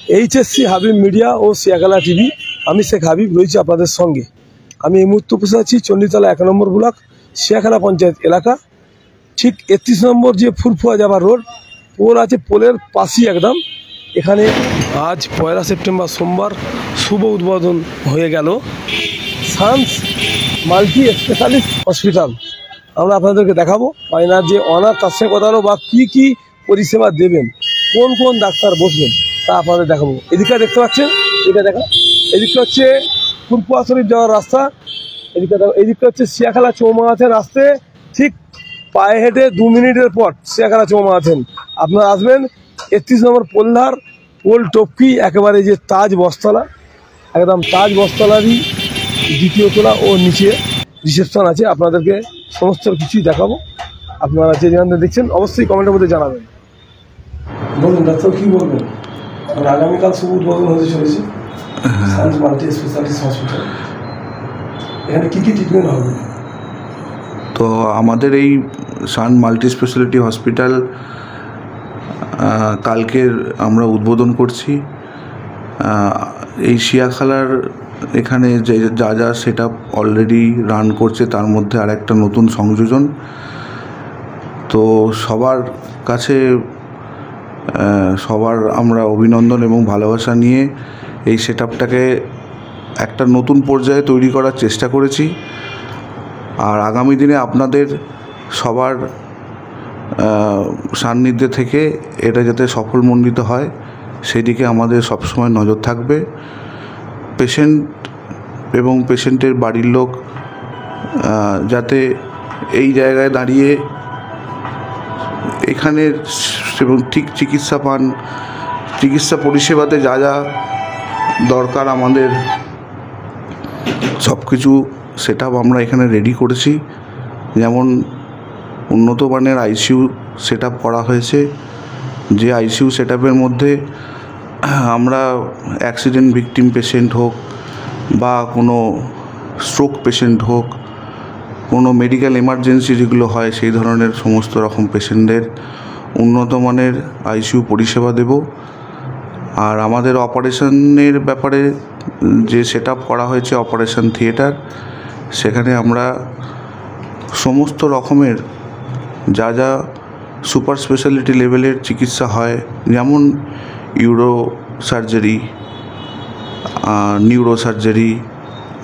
HSC Habib media ও Shiakhala TV. আমি শেখ হাবিব রয়েছি আপনাদের সঙ্গে। আমি এই মুহূর্তে বসে আছি চণ্ডীতলা 1 নম্বর ব্লক শিয়াখালা পঞ্চায়েত এলাকা। ঠিক 31 নম্বর যে ফুরফুয়া যাবার রোড, পোল আছে, পোলের পাশেই একদম। এখানে আজ 1 সেপ্টেম্বর সোমবার শুভ উদ্বোধন হয়ে গেল সানস মাল্টি স্পেশালিস্ট হসপিটাল। আমরা আপনাদেরকে দেখাবো এনার যে অনার, তার সঙ্গে কথা হলো বা কী পরিষেবা দেবেন, কোন কোন ডাক্তার বসবেন তা আপনাদের দেখাবো। এদিকটা দেখতে পাচ্ছেন, এটা দেখা, এদিকটা হচ্ছে ফুরফুয়া শরীফ যাওয়ার রাস্তা, এদিকটা দেখো, এদিকটা হচ্ছে শিয়াখালা চৌমাথান আসতে ঠিক পায়ে হেঁটে 2 মিনিটের পর শিয়াখালা চৌমাথান আপনারা আসবেন। 31 নম্বর পোলধার, পোল টপকি একেবারে যে তাজ বস্তলা, একদম তাজ বস্তলারই 2য় তলা ও নিচে রিসেপশন আছে। আপনাদেরকে সমস্ত কিছুই দেখাবো। আপনারা যে যেখানে দেখছেন অবশ্যই কমেন্টের মধ্যে জানাবেন। বলুন ডাক্তার, কী বলবেন? আগামীকাল শুভ উদ্বোধন হতে চলেছে সানস মাল্টি স্পেশালিস্ট হসপিটাল। এখানে কী ট্রিটমেন্ট হবে? তো আমাদের এই সান মাল্টি স্পেশালিটি হসপিটাল কালকের আমরা উদ্বোধন করছি। এই শিয়াখালার এখানে যা যা সেট আপ অলরেডি রান করছে, তার মধ্যে আরেকটা নতুন সংযোজন। তো সবার কাছে সবার আমরা অভিনন্দন এবং ভালোবাসা নিয়ে এই সেট আপটাকে একটা নতুন পর্যায়ে তৈরি করার চেষ্টা করেছি। আর আগামী দিনে আপনাদের সবার সান্নিধ্যে থেকে এটা যাতে সফলমণ্ডিত হয়, সেদিকে আমাদের সবসময় নজর থাকবে। পেশেন্ট এবং পেশেন্টের বাড়ির লোক যাতে এই জায়গায় দাঁড়িয়ে এখানের এবং ঠিক চিকিৎসা পান, চিকিৎসা পরিষেবাতে যা যা দরকার আমাদের সব কিছু সেট আপ আমরা এখানে রেডি করেছি। যেমন উন্নত মানের আইসিইউ সেট আপ করা হয়েছে, যে আইসিইউ সেট আপের মধ্যে আমরা অ্যাক্সিডেন্ট ভিকটিম পেশেন্ট হোক বা কোনো স্ট্রোক পেশেন্ট হোক, কোনো মেডিকেল এমার্জেন্সি যেগুলো হয়, সেই ধরনের সমস্ত রকম পেশেন্টদের উন্নত মানের আইসিইউ পরিষেবা দেব। আর আমাদের অপারেশনের ব্যাপারে যে সেট আপ করা হয়েছে অপারেশন থিয়েটার, সেখানে আমরা সমস্ত রকমের যা যা সুপার স্পেশালিটি লেভেলের চিকিৎসা হয়, যেমন uro surgery, neuro surgery,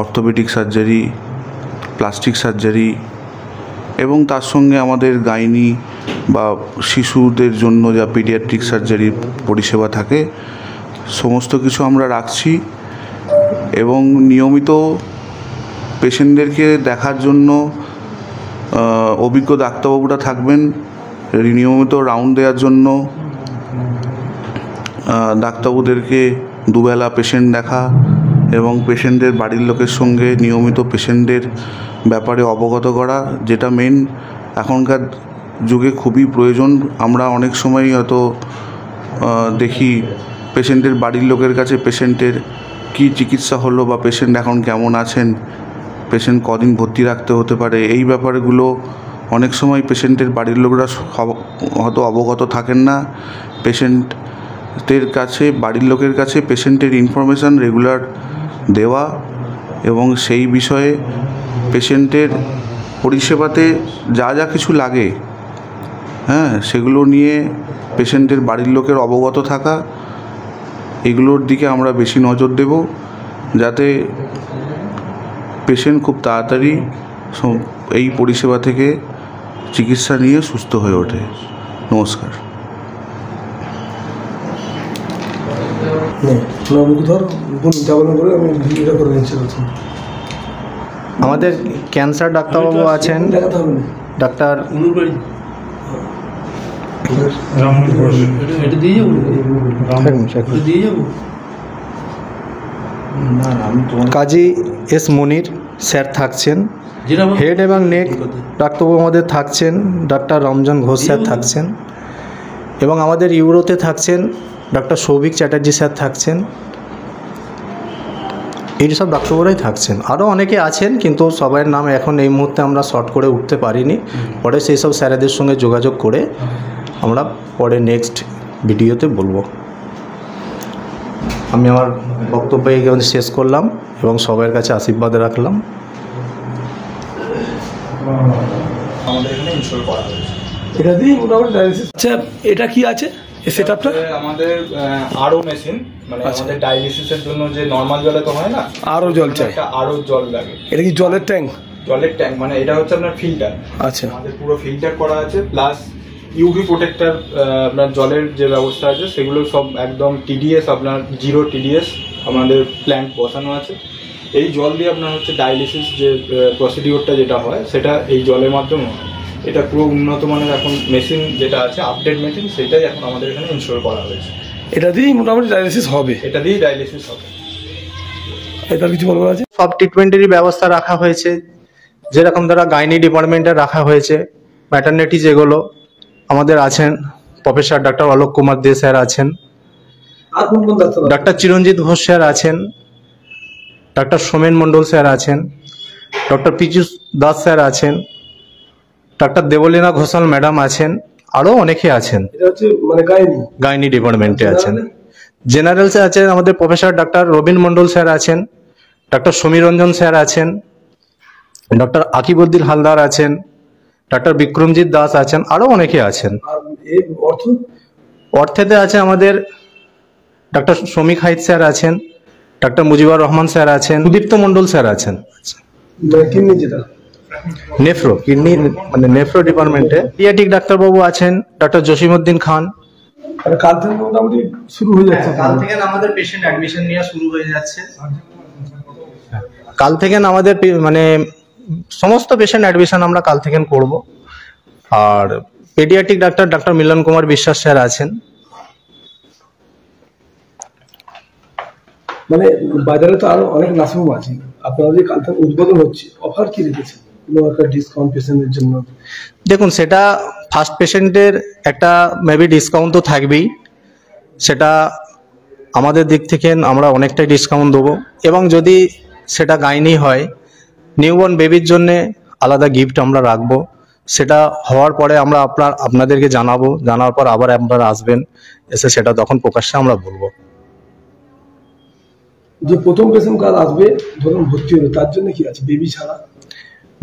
orthopaedic surgery, plastic surgery এবং তার সঙ্গে আমাদের গাইনি বা শিশুদের জন্য যা পিডিয়াট্রিক সার্জারি পরিষেবা থাকে, সমস্ত কিছু আমরা রাখছি। এবং নিয়মিত পেশেন্টদেরকে দেখার জন্য অভিজ্ঞ ডাক্তারবাবুরা থাকবেন। নিয়মিত রাউন্ড দেওয়ার জন্য ডাক্তারবাবুদেরকে দুবেলা পেশেন্ট দেখা এবং পেশেন্টের বাড়ির লোকের সঙ্গে নিয়মিত পেশেন্টের ব্যাপারে অবগত করা, যেটা মেন এখনকার যুগে খুবই প্রয়োজন। আমরা অনেক সময় হয়তো দেখি পেশেন্টের বাড়ির লোকের কাছে পেশেন্টের কী চিকিৎসা হলো বা পেশেন্ট এখন কেমন আছেন, পেশেন্ট কদিন ভর্তি রাখতে হতে পারে, এই ব্যাপারগুলো অনেক সময় পেশেন্টের বাড়ির লোকরা হয়তো অবগত থাকেন না। পেশেন্টের কাছে, বাড়ির লোকের কাছে পেশেন্টের ইনফরমেশান রেগুলার দেওয়া এবং সেই বিষয়ে পেশেন্টের পরিষেবাতে যা যা কিছু লাগে, সেগুলো নিয়ে পেশেন্টের বাড়ির লোকের অবগত থাকা, এগুলোর দিকে আমরা বেশি নজর দেব, যাতে পেশেন্ট খুব তাড়াতাড়ি এই পরিষেবা থেকে চিকিৎসা নিয়ে সুস্থ হয়ে ওঠে। নমস্কার। আমাদের ক্যান্সার ডাক্তারবাবু আছেন, ডাক্তার কাজী এস মনির স্যার থাকছেন। হেড এবং নেক ডাক্তারবাবু আমাদের থাকছেন ডাক্তার রমজান ঘোষ স্যার থাকছেন, এবং আমাদের ইউরোতে থাকছেন ডক্টর সৌভিক চ্যাটার্জি স্যার থাকছেন। এই সব ডাক্তারবাবুরাই থাকছেন। আরও অনেকে আছেন, কিন্তু সবার নাম এখন এই মুহূর্তে আমরা শর্ট করে উঠতে পারিনি। পরে সেই সব স্যারেদের সঙ্গে যোগাযোগ করে আমরা পরে নেক্সট ভিডিওতে বলবো। আমি আমার বক্তব্য এখানে শেষ করলাম এবং সবার কাছে আশীর্বাদ রাখলাম। আমাদের এখানে ইনস্টল করা হয়েছে। এটা দিয়ে মোটামুটি ডায়ালিসিস। আচ্ছা, এটা কি আছে এই সেটআপটা? আমাদের আরও মেশিন, মানে আমাদের ডায়ালিসিসের জন্য যে নর্মাল জলে তো হয় না, আরও জল চাই, আরও জল লাগে। এটা কি জলের ট্যাঙ্ক? জলের ট্যাঙ্ক, মানে এটা হচ্ছে আপনার ফিল্টার। আচ্ছা, আমাদের পুরো ফিল্টার করা আছে, প্লাস ইউভি প্রোটেক্টর। আপনার জলের যে ব্যবস্থা আছে সেগুলো সব একদম টিডিএস, আপনার 0 TDS আমাদের প্ল্যান্ট বসানো আছে। এই জল দিয়ে আপনার হচ্ছে ডায়ালিসিস যে প্রসিডিওরটা যেটা হয় সেটা এই জলের মাধ্যমে হয়। এটা পুরো উন্নত মানের এখন মেশিন যেটা আছে, আপডেট মেশিন, সেটাই এখন আমাদের এখানে ইনস্টল করা হয়েছে। এটা দিয়েই মোটামুটি ডায়ালিসিস হবে? এটা দিয়েই ডায়ালিসিস হবে। এটা কিছু বলবার আছে? সব ট্রিটমেন্টেরই ব্যবস্থা রাখা হয়েছে, যেরকম দ্বারা গাইনি ডিপার্টমেন্টে রাখা হয়েছে। ম্যাটারনিটি যেগুলো আমাদের আছেন, প্রফেসর ডক্টর অলোক কুমার দে স্যার আছেন, আর কোন কোন ডাক্তার? ডক্টর চিরঞ্জিত ঘোষ স্যার আছেন, ডক্টর সোমেন মণ্ডল স্যার আছেন, ডক্টর পীযুষ দাস স্যার আছেন, ডক্টর দেবলীনা ঘোষাল ম্যাডাম আছেন, আরও অনেকে আছেন। এটা হচ্ছে মানে গাইনি ডিপার্টমেন্টে আছেন। জেনারেলসে আছেন আমাদের প্রফেসর ডক্টর রবীন মণ্ডল স্যার আছেন, ডক্টর সমীরঞ্জন স্যার আছেন, ডক্টর আকিবউদ্দিন হালদার আছেন, ডক্টর বিক্রমজিৎ দাস আছেন, আরও অনেকে আছেন। অর্থেতে আছে আমাদের ডক্টর সমীক হাইত স্যার আছেন, ডক্টর মুজিবুর রহমান স্যার আছেন, সুদীপ্ত মণ্ডল স্যার আছেন। নেফ্রো, কিডনি মানে নেফ্রো ডিপার্টমেন্টে পিডিয়াট্রিক ডাক্তারবাবু আছেন, ডক্টর জসিমউদ্দিন খান। কাল থেকে মোটামুটি শুরু হয়ে যাচ্ছে? কাল থেকে আমাদের পেশেন্ট অ্যাডমিশন নিয়ে শুরু হয়ে যাচ্ছে। কাল থেকে আমাদের মানে সমস্ত পেশেন্ট অ্যাডমিশন আমরা কাল থেকে করব। আর পেডিয়াট্রিক ডক্টর মিলন কুমার বিশ্বাস স্যার আছেন। মানে বাজারে তো আরো অনেক নার্সিংহোম আছে, আপনাদের কাল থেকে উদ্বোধন হচ্ছে, অফার কি রেখেছেন? কোনো একটা ডিসকাউন্ট পেশেন্টের জন্য? দেখুন, সেটা ফার্স্ট পেশেন্টের একটা মেবি ডিসকাউন্ট তো থাকবেই, সেটা আমাদের দিক থেকে আমরা অনেকটাই ডিসকাউন্ট দেবো। এবং যদি সেটা গাইনি হয়, নিউবর্ন বেবির জন্যে আলাদা গিফট আমরা রাখবো। সেটা হওয়ার পরে আমরা আপনাদেরকে জানাবো, জানার পর আবার আপনারা আসবেন, এসে সেটা তখন প্রকাশ্যে আমরা বলবো। যে প্রথম পেশেন্ট কাল আসবে, ধরুন ভর্তি হলো, তার জন্য কি আছে?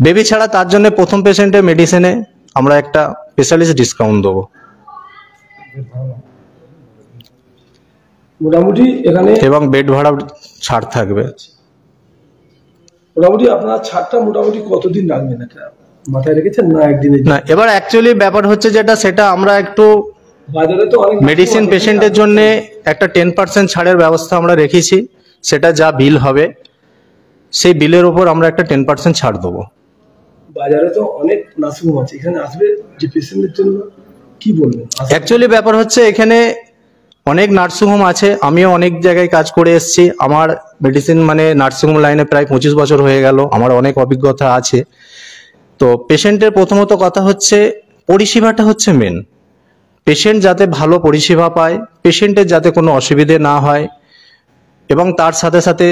বেবি ছাড়া তার জন্য প্রথম পেশেন্টের মেডিসিনে আমরা একটা স্পেশালিস্ট ডিসকাউন্ট দেবো মোটামুটি এখানে, এবং বেড ভাড়া ছাড় থাকবে। মোটামুটি আপনার ছাড়টা মোটামুটি কতদিন রাখবেন এটা মাথায় রেখেছেন না একদিনে? না, এবার অ্যাকচুয়ালি ব্যাপার হচ্ছে যেটা, সেটা আমরা একটু বাজারে তো অনেক মেডিসিন পেশেন্টের জন্য একটা 10% ছাড়ের ব্যবস্থা আমরা রেখেছি। সেটা যা বিল হবে সেই বিলের উপর আমরা একটা 10% ছাড় দেবো। বাজারে তো অনেক নার্সিংহোম আছে, এখানে আসবে যে পেশেন্টের জন্য কি বলবেন? অ্যাকচুয়ালি ব্যাপার হচ্ছে এখানে অনেক নার্সিংহোম আছে, আমিও অনেক জায়গায় কাজ করে এসেছি। আমার মেডিসিন মানে নার্সিংহোম লাইনে প্রায় 25 বছর হয়ে গেল, আমার অনেক অভিজ্ঞতা আছে। তো পেশেন্টের প্রথমত কথা হচ্ছে পরিষেবাটা হচ্ছে মেন। পেশেন্ট যাতে ভালো পরিষেবা পায়, পেশেন্টের যাতে কোনো অসুবিধে না হয়, এবং তার সাথে সাথে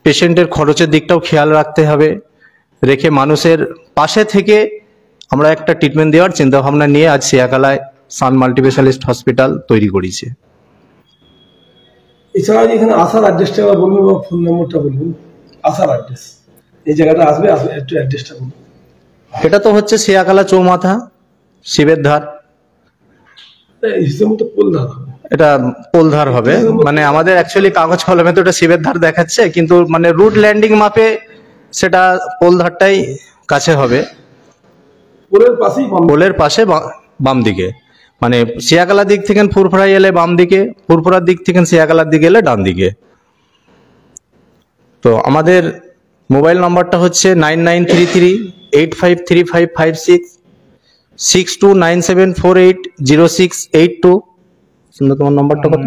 পেশেন্টের খরচের দিকটাও খেয়াল রাখতে হবে, রেখে মানুষের পাশে থেকে আমরা একটা ট্রিটমেন্ট দেওয়ার চিন্তাভাবনা নিয়ে আজ সিয়াকালায় সান মাল্টিস্পেশালিস্ট হসপিটাল তৈরি করেছে। এছাড়া এখানে আসার অ্যাড্রেসটা বলবেন এবং ফোন নম্বরটা বলবেন। আসার অ্যাড্রেস, এই জায়গাটা আসবে একটু অ্যাড্রেসটা বলুন। এটা তো হচ্ছে সিয়াকালা চৌমাথা, শিবের ধার। হিসেবে মতো পোলধার হবে, এটা পোলধার হবে। মানে আমাদের অ্যাকচুয়ালি কাগজ কলমে তো এটা শিবের ধার দেখাচ্ছে, কিন্তু মানে রুট ল্যান্ডিং মাপে সেটা পোলধারটাই কাছে হবে। পোলের পাশে বাম দিকে, মানে সিয়াকালার দিক থেকে ফুরফুরাই এলে বাম দিকে, ফুরফুরার দিক থেকে সিয়াকালার দিকে এলে ডান দিকে। তো আমাদের মোবাইল নাম্বারটা হচ্ছে 9933853556, 6297480682। তোমার নাম্বারটা কত?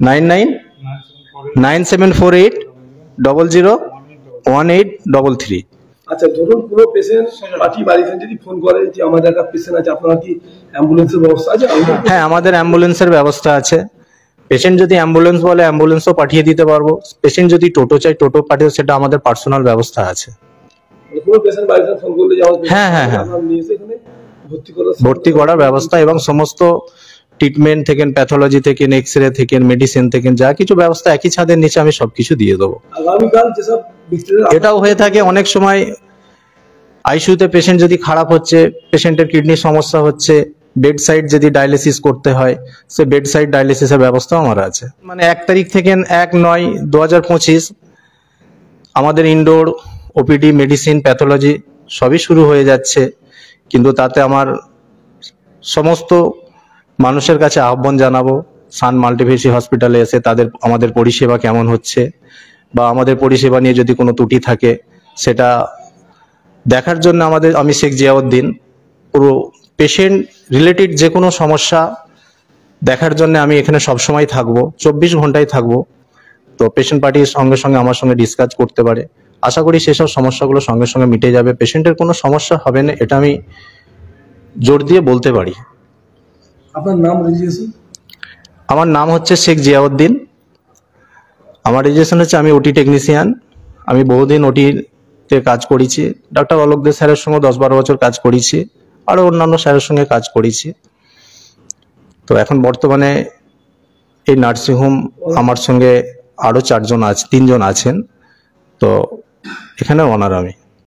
999748001833। আচ্ছা, ধরুন পুরো পেশেন্ট পার্টি বাড়িতে যদি ফোন করে যে আমাদের একটা পেশেন্ট আছে, আপনার কি অ্যাম্বুলেন্সের ব্যবস্থা আছে? হ্যাঁ, আমাদের অ্যাম্বুলেন্সের ব্যবস্থা আছে। পেশেন্ট যদি অ্যাম্বুলেন্স বলে অ্যাম্বুলেন্সও পাঠিয়ে দিতে পারবো। পেশেন্ট যদি টোটো চাই টোটো পাঠিয়ে, সেটা আমাদের পার্সোনাল ব্যবস্থা আছে। হ্যাঁ, ভর্তি করার ব্যবস্থা এবং সমস্ত ট্রিটমেন্ট থেকে, প্যাথোলজি থেকে, এক্স রে থেকে, মেডিসিন থেকে, যা কিছু ব্যবস্থা একই ছাদের নিচে আমি সবকিছু দিয়ে দেবো। আগামীকাল যেসব ব্যক্তিরা এটাও হয়ে থাকে অনেক সময়, আইসিইউতে পেশেন্ট যদি খারাপ হচ্ছে, পেশেন্টের কিডনির সমস্যা হচ্ছে, বেড সাইড যদি ডায়ালিসিস করতে হয়, সে বেড সাইড ডায়ালিসিসের ব্যবস্থাও আমার আছে। মানে 1 তারিখ থেকে 1/9/2025 আমাদের ইনডোর ওপিডি, মেডিসিন, প্যাথোলজি সবই শুরু হয়ে যাচ্ছে। কিন্তু তাতে আমার সমস্ত মানুষের কাছে আহ্বান জানাবো, সান মাল্টিস্পেশালিটি হসপিটালে এসে আমাদের পরিষেবা কেমন হচ্ছে, বা আমাদের পরিষেবা নিয়ে যদি কোনো ত্রুটি থাকে সেটা দেখার জন্য আমি শেখ জিয়াউদ্দিন পুরো পেশেন্ট রিলেটেড যে কোনো সমস্যা দেখার জন্য আমি এখানে সবসময় থাকবো, 24 ঘন্টায় থাকবো। তো পেশেন্ট পার্টির সঙ্গে সঙ্গে আমার সঙ্গে ডিসকাস করতে পারে। আশা করি সেসব সমস্যাগুলো সঙ্গে সঙ্গে মিটে যাবে, পেশেন্টের কোনো সমস্যা হবে না, এটা আমি জোর দিয়ে বলতে পারি। আপনার নাম, রেজিস্ট্রেশন? আমার নাম হচ্ছে শেখ জিয়াউদ্দিন। আমার রেজিস্ট্রেশন হচ্ছে, আমি ওটি টেকনিশিয়ান। আমি বহুদিন ওটিতে কাজ করেছি। ডক্টর অলোক দে স্যারের সঙ্গে 10-12 বছর কাজ করেছি, আরও অন্যান্য স্যারের সঙ্গে কাজ করেছি। তো এখন বর্তমানে এই নার্সিংহোম আমার সঙ্গে আরও 3 জন আছেন। তো এখানে অনার আমি।